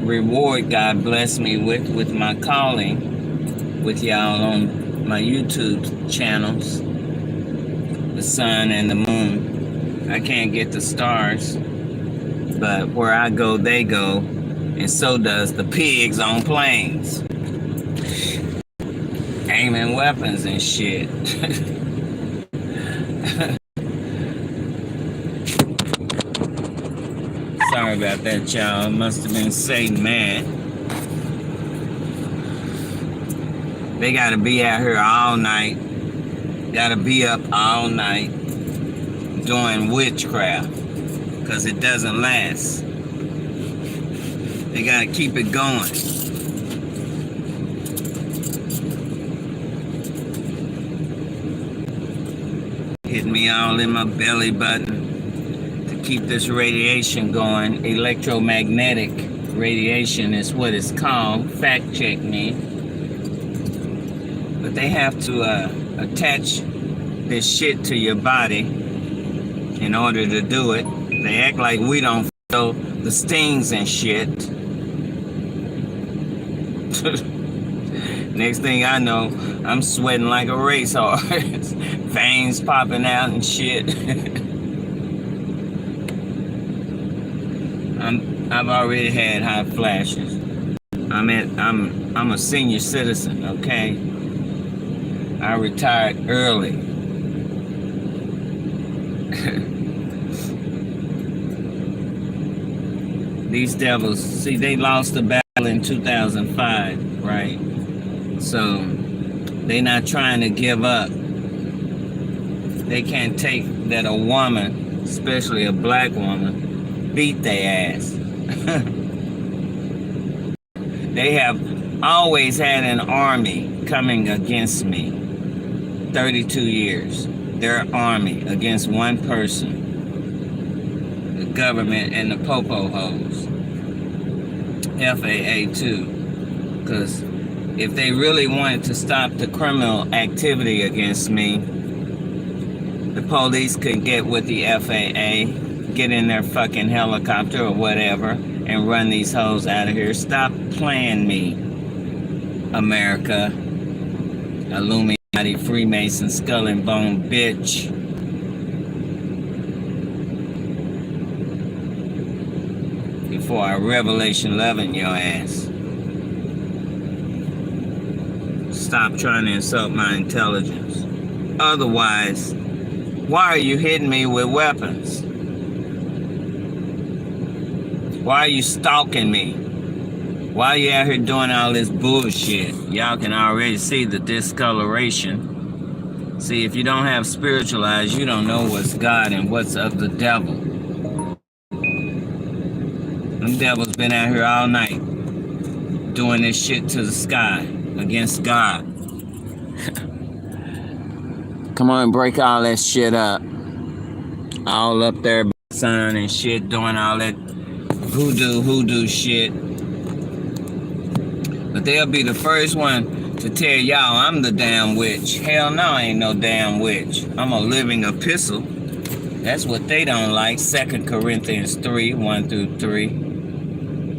reward God blessed me with my calling with y'all on my YouTube channels, the sun and the moon. I can't get the stars, but where I go, they go, and so does the pigs on planes. Aiming weapons and shit. Sorry about that, y'all. It must have been Satan mad. They gotta be out here all night. Gotta be up all night doing witchcraft, because it doesn't last. They gotta keep it going. Hitting me all in my belly button. Keep this radiation going. Electromagnetic radiation is what it's called. Fact check me. But they have to attach this shit to your body in order to do it. They act like we don't feel the stings and shit. Next thing I know, I'm sweating like a racehorse. Veins popping out and shit. I've already had hot flashes. I'm a senior citizen, okay? I retired early. These devils, see, they lost the battle in 2005, right? So they not trying to give up. They can't take that a woman, especially a black woman, beat their ass. They have always had an army coming against me. 32 years. Their army against one person. The government and the popo-hoes. FAA too. Because if they really wanted to stop the criminal activity against me, the police could get with the FAA, get in their fucking helicopter or whatever, and run these hoes out of here. Stop playing me, America. Illuminati, Freemason, skull and bone bitch. Before I Revelation 11 your ass. Stop trying to insult my intelligence. otherwise, why are you hitting me with weapons? Why are you stalking me? Why are you out here doing all this bullshit? Y'all can already see the discoloration. See, if you don't have spiritual eyes, you don't know what's God and what's of the devil. Them devils been out here all night doing this shit to the sky against God. Come on, break all that shit up. All up there, son and shit, doing all that hoodoo shit. But they'll be the first one to tell y'all I'm the damn witch. Hell no, I ain't no damn witch. I'm a living epistle. That's what they don't like. 2 Corinthians 3, 1 through 3.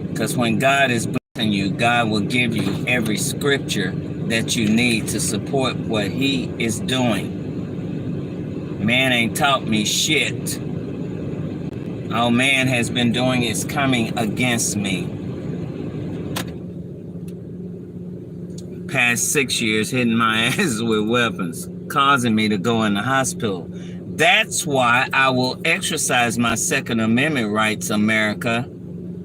Because when God is blessing you, God will give you every scripture that you need to support what he is doing. Man ain't taught me shit. All man has been doing is coming against me. Past 6 years hitting my ass with weapons, causing me to go in the hospital. That's why I will exercise my Second Amendment rights, America,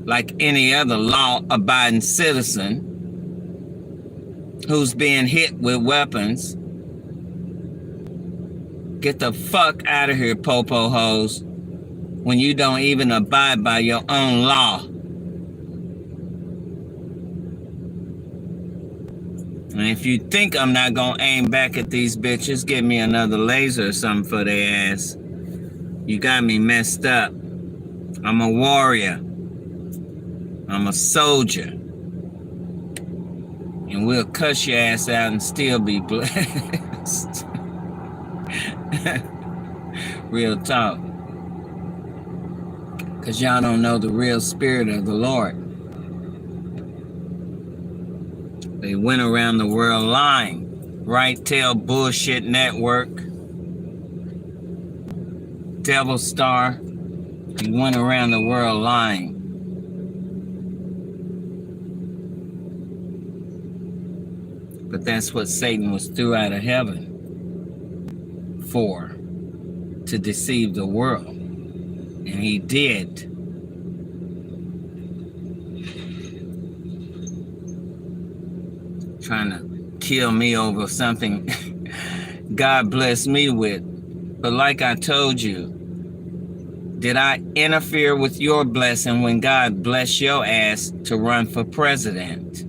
like any other law-abiding citizen who's being hit with weapons. Get the fuck out of here, popo hoes, when you don't even abide by your own law. And if you think I'm not gonna aim back at these bitches, give me another laser or something for their ass. You got me messed up. I'm a warrior. I'm a soldier. And we'll cuss your ass out and still be blessed. Real talk. Because y'all don't know the real spirit of the Lord. They went around the world lying. Right Tail Bullshit Network. Devil Star. He went around the world lying. But that's what Satan was threw out of heaven for. To deceive the world. And he did. Trying to kill me over something God blessed me with. But like I told you, did I interfere with your blessing when God blessed your ass to run for president?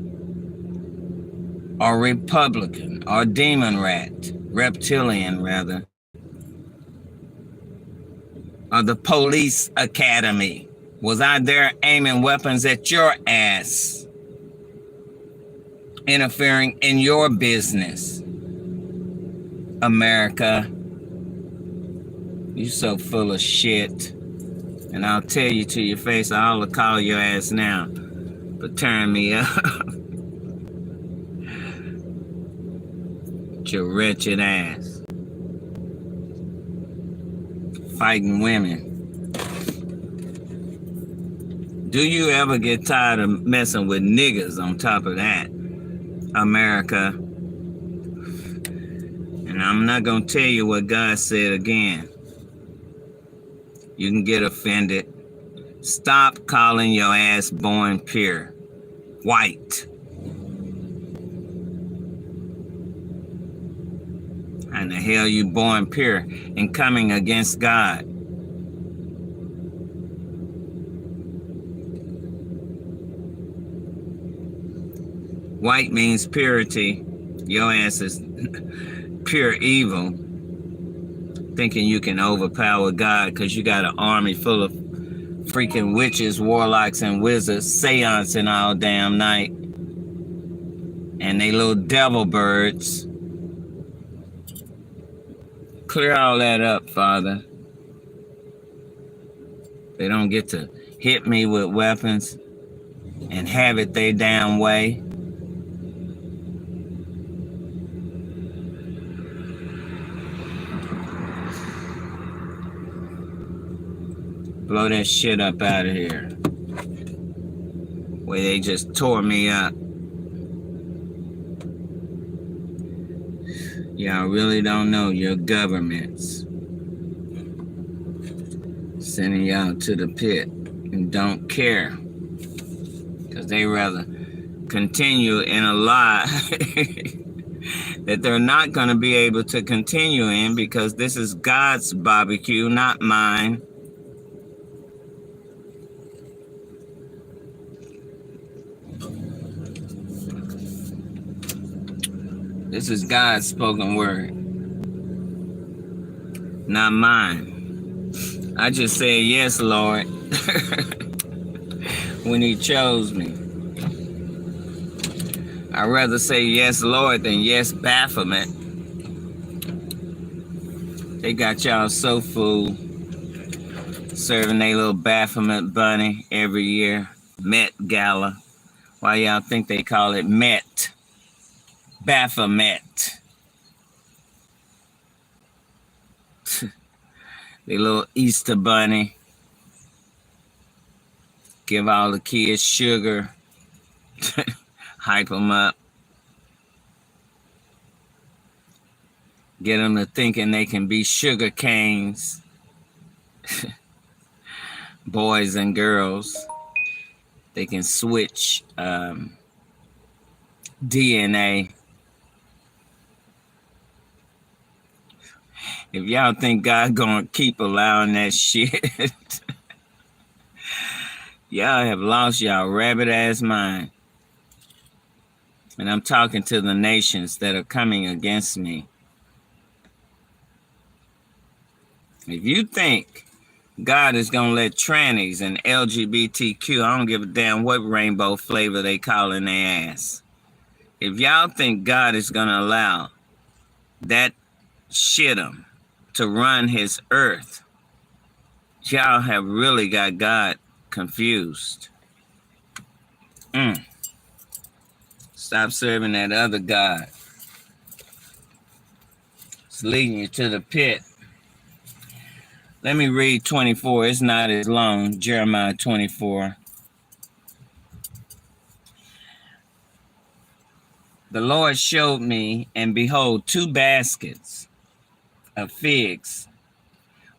Or Republican? Or demon rat? Reptilian, rather. Or the police academy? Was I there aiming weapons at your ass? Interfering in your business? America. You so full of shit. And I'll tell you to your face, I'll call your ass now. But turn me up. Your wretched ass. Fighting women. Do you ever get tired of messing with niggas on top of that? America. And I'm not going to tell you what God said again. You can get offended. Stop calling your ass born pure. White. How in the hell you born pure and coming against God? White means purity. Your ass is pure evil. Thinking you can overpower God because you got an army full of freaking witches, warlocks, and wizards seancing all damn night. And they little devil birds. Clear all that up, Father. They don't get to hit me with weapons and have it their damn way. Blow that shit up out of here. Where they just tore me up. Y'all really don't know your governments sending y'all to the pit and don't care because they rather continue in a lie that they're not going to be able to continue in because this is God's barbecue, not mine. This is God's spoken word, not mine. I just said yes, Lord, when he chose me. I'd rather say yes, Lord, than yes, Baphomet. They got y'all so fooled, serving their little Baphomet bunny every year. Met Gala. Why y'all think they call it Met? Baphomet. The little Easter bunny. Give all the kids sugar. Hype them up. Get them to thinking they can be sugar canes. Boys and girls. They can switch DNA. If y'all think God gonna keep allowing that shit, y'all have lost y'all rabbit ass mind. And I'm talking to the nations that are coming against me. If you think God is gonna let trannies and LGBTQ, I don't give a damn what rainbow flavor they call in their ass. If y'all think God is gonna allow that shitum to run his earth, y'all have really got God confused. Stop serving that other God. It's leading you to the pit. Let me read 24. It's not as long. Jeremiah 24. The Lord showed me, and behold, 2 baskets of figs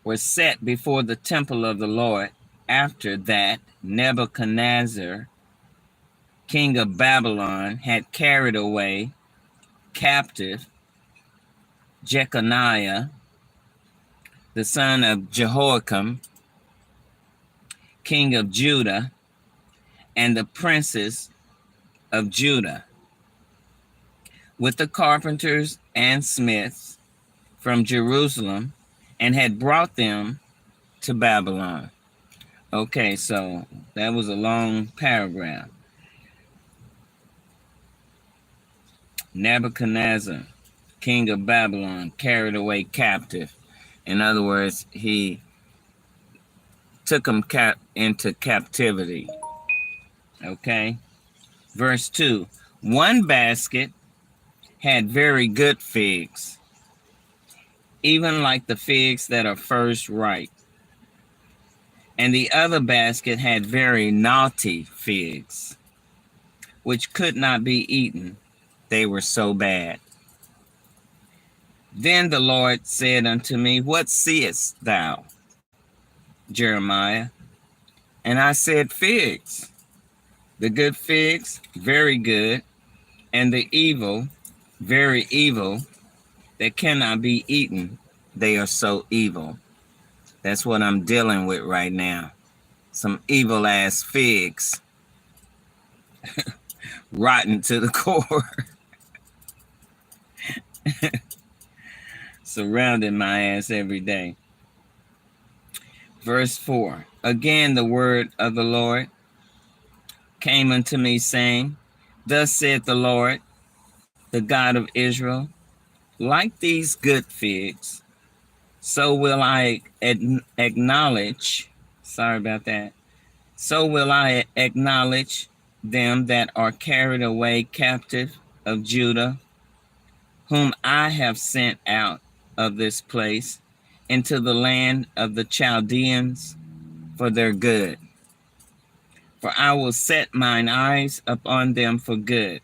were set before the temple of the Lord. After that, Nebuchadnezzar, king of Babylon, had carried away captive Jeconiah, the son of Jehoiakim, king of Judah, and the princes of Judah, with the carpenters and smiths from Jerusalem, and had brought them to Babylon. Okay, so that was a long paragraph. Nebuchadnezzar, king of Babylon, carried away captive. In other words, he took them into captivity. Okay? Verse 2. 1 basket had very good figs, even like the figs that are first ripe. And the other basket had very naughty figs, which could not be eaten. They were so bad. Then the Lord said unto me, What seest thou, Jeremiah? And I said, Figs. The good figs, very good, and the evil, very evil, that cannot be eaten. They are so evil. That's what I'm dealing with right now. Some evil ass figs. Rotten to the core. Surrounding my ass every day. Verse 4. Again the word of the Lord came unto me, saying, Thus saith the Lord, the God of Israel, like these good figs, so will I acknowledge, sorry about that, so will I acknowledge them that are carried away captive of Judah, whom I have sent out of this place into the land of the Chaldeans for their good. For I will set mine eyes upon them for good,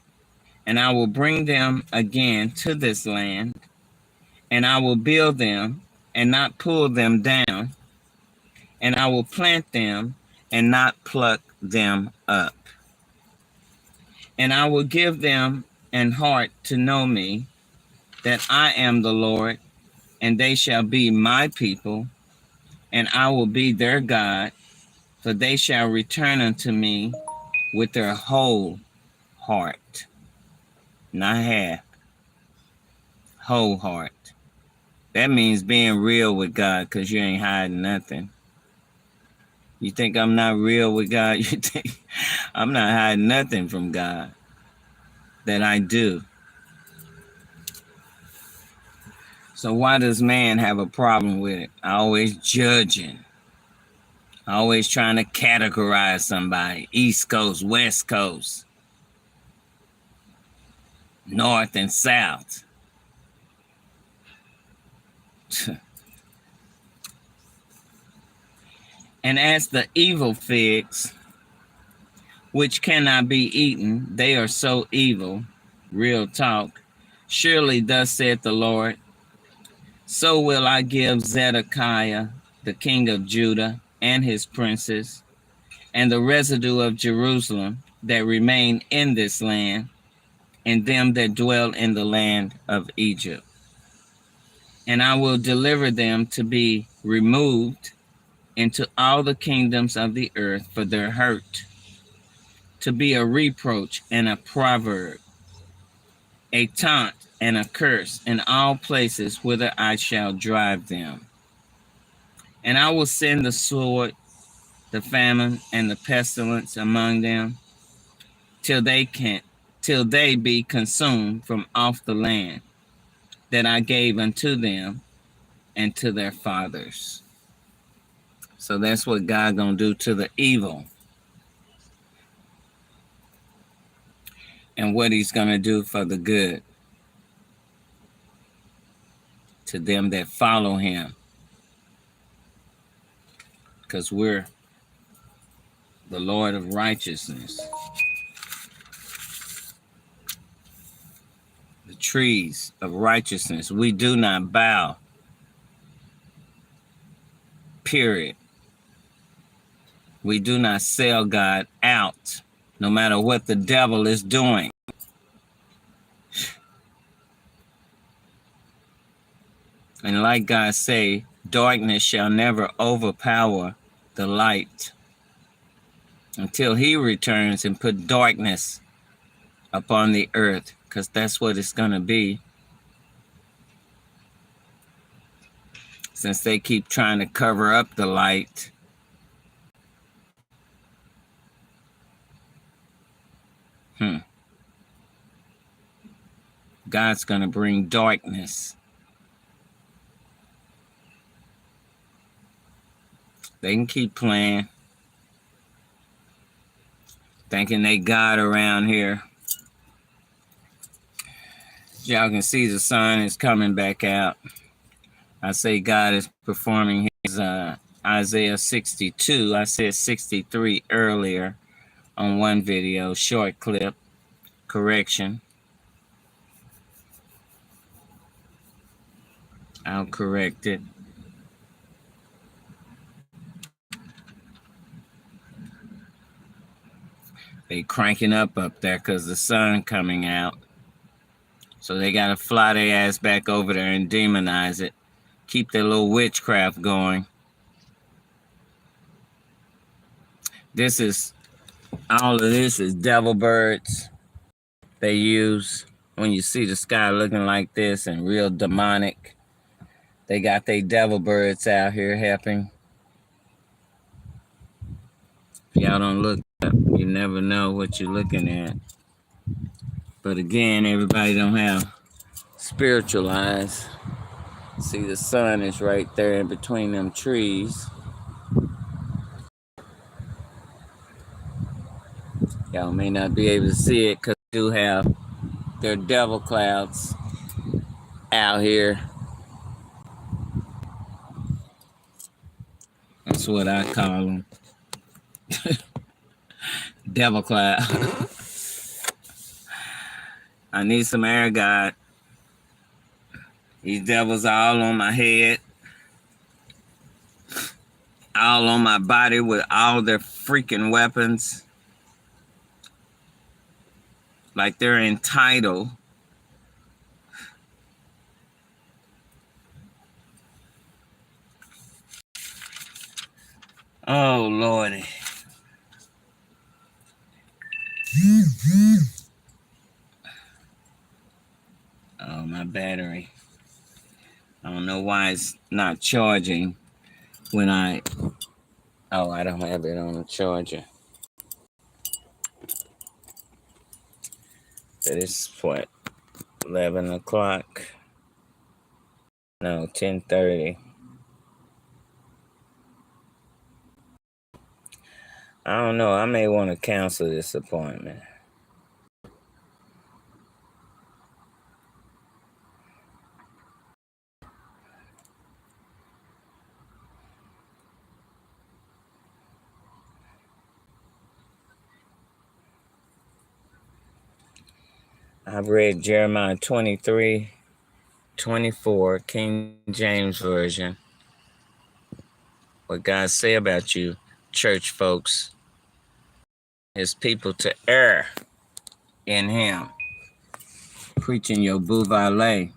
and I will bring them again to this land, and I will build them and not pull them down, and I will plant them and not pluck them up. And I will give them an heart to know me, that I am the Lord, and they shall be my people, and I will be their God, for they shall return unto me with their whole heart, not half, whole heart. That means being real with God, because you ain't hiding nothing. You think I'm not real with God? You think I'm not hiding nothing from God that I do. So why does man have a problem with it? Always judging. Always trying to categorize somebody. East Coast, West Coast, North and South. And as the evil figs, which cannot be eaten, they are so evil. Real talk. Surely thus saith the Lord, so will I give Zedekiah, the king of Judah, and his princes, and the residue of Jerusalem that remain in this land, and them that dwell in the land of Egypt. And I will deliver them to be removed into all the kingdoms of the earth for their hurt, to be a reproach and a proverb, a taunt and a curse in all places whither I shall drive them. And I will send the sword, the famine, and the pestilence among them, till they be consumed from off the land that I gave unto them and to their fathers. So that's what God gonna do to the evil, and what he's gonna do for the good, to them that follow him, because we're the Lord of righteousness. The trees of righteousness. We do not bow. Period. We do not sell God out, no matter what the devil is doing. And like God say, darkness shall never overpower the light until he returns and put darkness upon the earth, because that's what it's going to be. Since they keep trying to cover up the light, God's going to bring darkness. They can keep playing, thinking they God around here. Y'all can see the sun is coming back out. I say God is performing his Isaiah 62. I said 63 earlier on one video, short clip, correction. I'll correct it. They cranking up there because the sun coming out. So they got to fly their ass back over there and demonize it. Keep their little witchcraft going. All of this is devil birds they use when you see the sky looking like this and real demonic. They got their devil birds out here helping. If y'all don't look up, you never know what you're looking at. But again, everybody don't have spiritual eyes. See, the sun is right there in between them trees. Y'all may not be able to see it because they do have their devil clouds out here. That's what I call them. Devil cloud. I need some air, God. These devils are all on my head, all on my body with all their freaking weapons. Like they're entitled. Oh, Lordy. Oh, my battery. I don't know why it's not charging when I... Oh, I don't have it on the charger. But it's what? 11 o'clock? No, 10:30. I don't know. I may want to cancel this appointment. I've read Jeremiah 23:24, King James Version. What God say about you, church folks, is people to err in Him. Preaching your bouvale.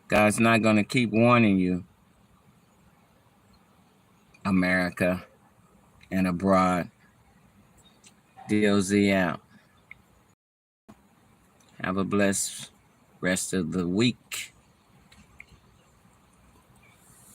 God's not going to keep warning you, America and abroad. DOZ out. Have a blessed rest of the week.